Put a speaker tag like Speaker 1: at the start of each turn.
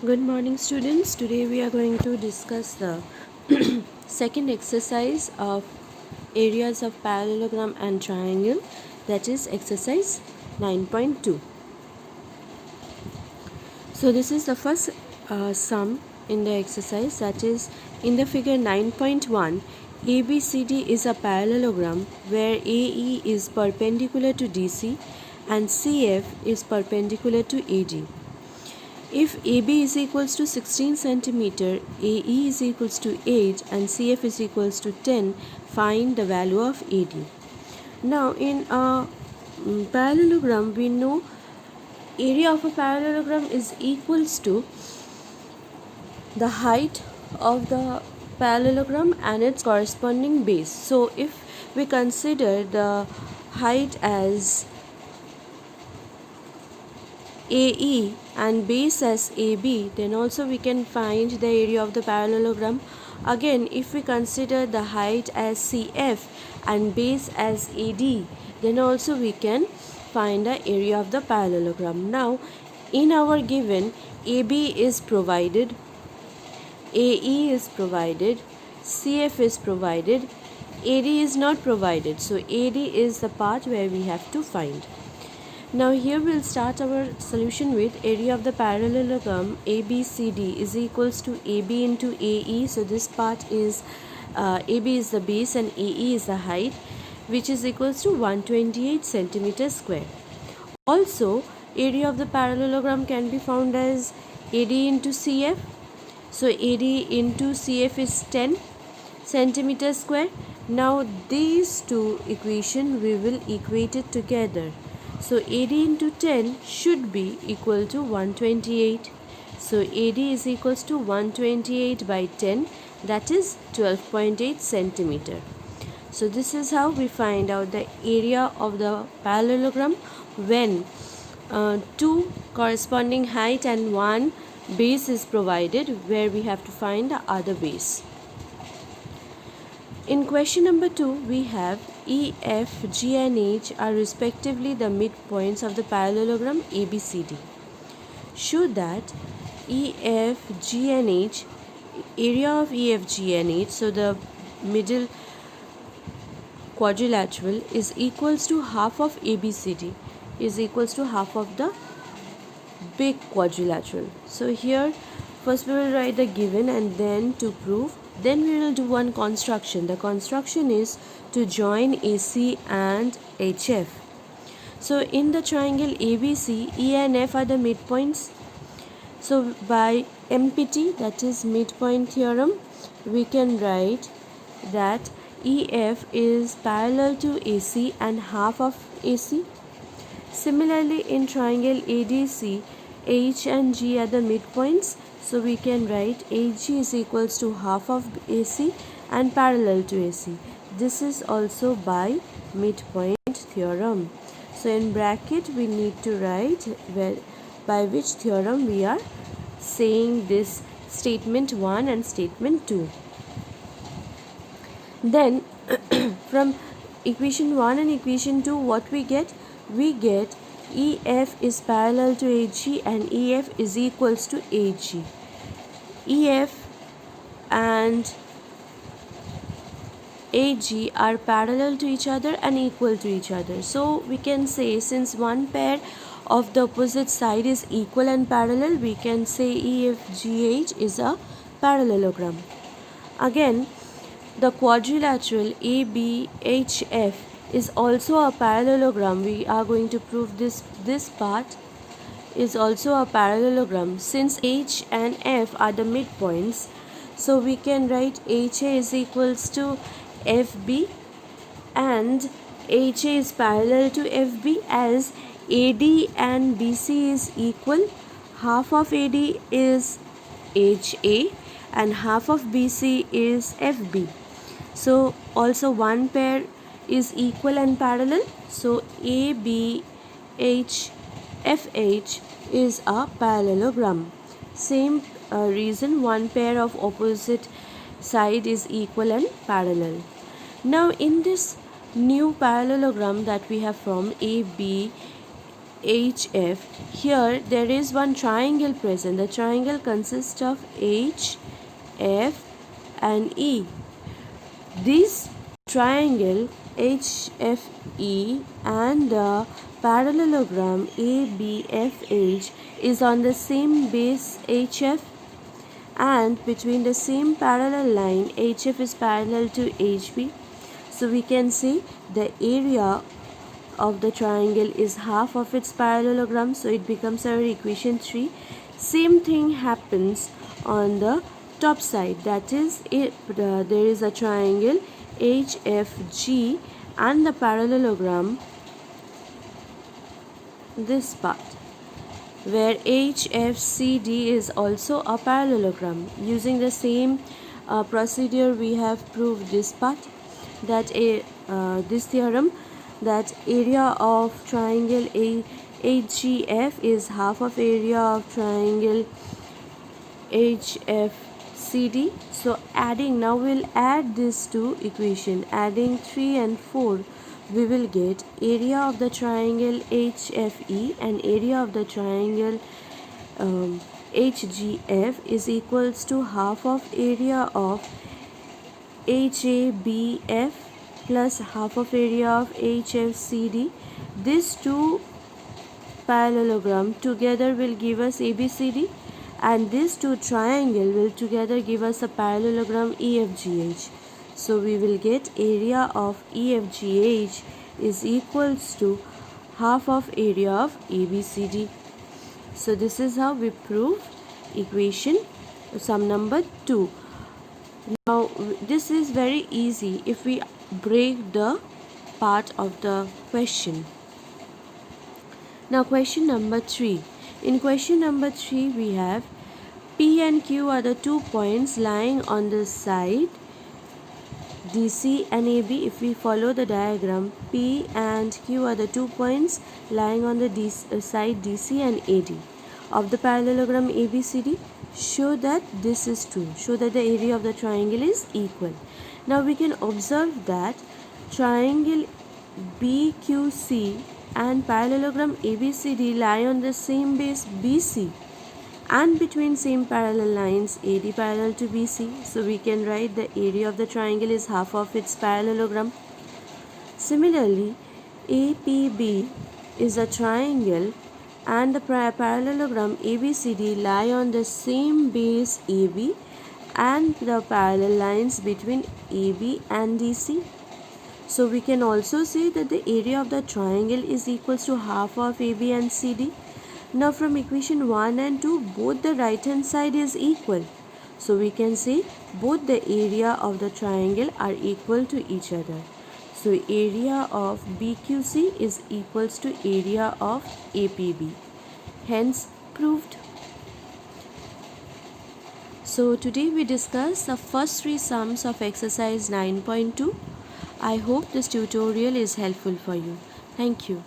Speaker 1: Good morning, students. Today we are going to discuss the second exercise of areas of parallelogram and triangle, that is exercise 9.2. So this is the first sum in the exercise, that is in the figure 9.1. ABCD is a parallelogram where AE is perpendicular to DC and CF is perpendicular to AD. If AB is equals to 16 centimeter, AE is equals to 8 and CF is equals to 10, find the value of AD. Now in a parallelogram, we know area of a parallelogram is equals to the height of the parallelogram and its corresponding base. So if we consider the height as AE and base as AB, then also we can find the area of the parallelogram. Again, if we consider the height as CF and base as AD, then also we can find the area of the parallelogram. Now, in our given, AB is provided, AE is provided, CF is provided, AD is not provided. So, AD is the part where we have to find. Now here we'll start our solution with area of the parallelogram ABCD is equals to AB into AE. So this part is AB is the base and AE is the height, which is equals to 128 centimeter square. Also, area of the parallelogram can be found as AD into CF. So AD into CF is 10 centimeter square. Now these two equation we will equate it together. So AD into 10 should be equal to 128. So AD is equals to 128 by 10, that is 12.8 centimeter. So this is how we find out the area of the parallelogram when two corresponding height and one base is provided, where we have to find the other base. In question number 2, we have E, F, G and H are respectively the midpoints of the parallelogram ABCD. Show that E, F, G and H, area of E, F, G and H, so the middle quadrilateral is equals to half of ABCD, is equals to half of the big quadrilateral. So here first we will write the given and then to prove. Then we will do one construction. The construction is to join AC and HF. So in the triangle ABC, E and F are the midpoints. So by MPT, that is midpoint theorem, we can write that EF is parallel to AC and half of AC. Similarly, in triangle ADC, H and G are the midpoints. So we can write HG is equals to half of AC and parallel to AC. This is also by midpoint theorem. So in bracket we need to write by which theorem we are saying this statement 1 and statement 2. Then from equation 1 and equation 2, what we get? We get EF is parallel to HG and EF is equals to HG. EF and AG are parallel to each other and equal to each other. So we can say, since one pair of the opposite side is equal and parallel, we can say EFGH is a parallelogram. Again, the quadrilateral ABHF is also a parallelogram. We are going to prove this part is also a parallelogram. Since H and F are the midpoints, so we can write HA is equals to FB and HA is parallel to FB, as AD and BC is equal. Half of AD is HA and half of BC is FB. So also one pair is equal and parallel. So ABH FH is a parallelogram. Same reason, one pair of opposite side is equal and parallel. Now in this new parallelogram that we have from AB, HF. Here there is one triangle present. The triangle consists of H, F and E. This triangle HFE and the parallelogram ABFH is on the same base HF, and between the same parallel line HF is parallel to HB. So we can see the area of the triangle is half of its parallelogram, so it becomes our equation 3. Same thing happens on the top side, that is there is a triangle HFG and the parallelogram this part, where HFCD is also a parallelogram. Using the same procedure we have proved this part, that this theorem, that area of triangle HGF is half of area of triangle HFCD. So now we'll add these two equation, adding 3 and 4 we will get area of the triangle HFE and area of the triangle HGF is equals to half of area of HABF plus half of area of HFCD. These two parallelogram together will give us ABCD, and these two triangle will together give us a parallelogram EFGH. So we will get area of EFGH is equals to half of area of ABCD. So this is how we prove equation sum number 2. Now this is very easy if we break the part of the question. Now question number 3. In question number 3 we have P and Q are the 2 points lying on the side DC and AB. If we follow the diagram, P and Q are the 2 points lying on the side DC and AD of the parallelogram ABCD. Show that this is true. Show that the area of the triangle is equal. Now we can observe that triangle BQC and parallelogram ABCD lie on the same base BC and between same parallel lines AD parallel to BC. So we can write the area of the triangle is half of its parallelogram. Similarly, APB is a triangle and the parallelogram ABCD lie on the same base AB and the parallel lines between AB and DC. So we can also say that the area of the triangle is equals to half of AB and CD. Now from equation 1 and 2, both the right hand side is equal. So we can say both the area of the triangle are equal to each other. So area of BQC is equals to area of APB. Hence proved. So today we discussed the first 3 sums of exercise 9.2. I hope this tutorial is helpful for you. Thank you.